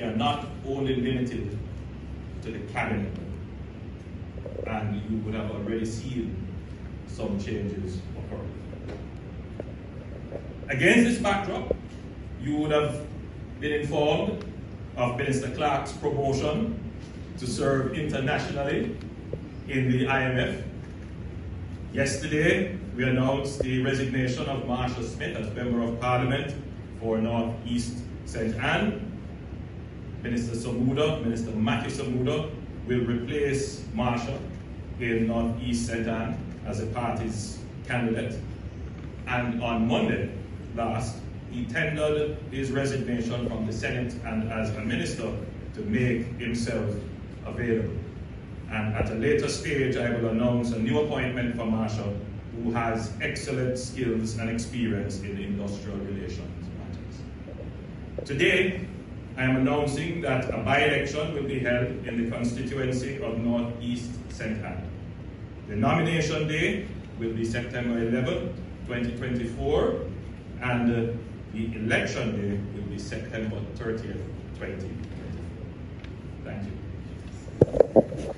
they are not only limited to the cabinet, and you would have already seen some changes occur. Against this backdrop, you would have been informed of Minister Clark's promotion to serve internationally in the IMF. Yesterday, we announced the resignation of Marsha Smith as Member of Parliament for North East St. Anne. Minister Matthew Samuda will replace Marsha in North East St. Anne as the party's candidate. And on Monday last, he tendered his resignation from the Senate and as a minister to make himself available. And at a later stage, I will announce a new appointment for Marsha, who has excellent skills and experience in industrial relations matters. Today, I am announcing that a by-election will be held in the constituency of North East St. Anne. The nomination day will be September 11, 2024, and the election day will be September 30th, 2024. Thank you.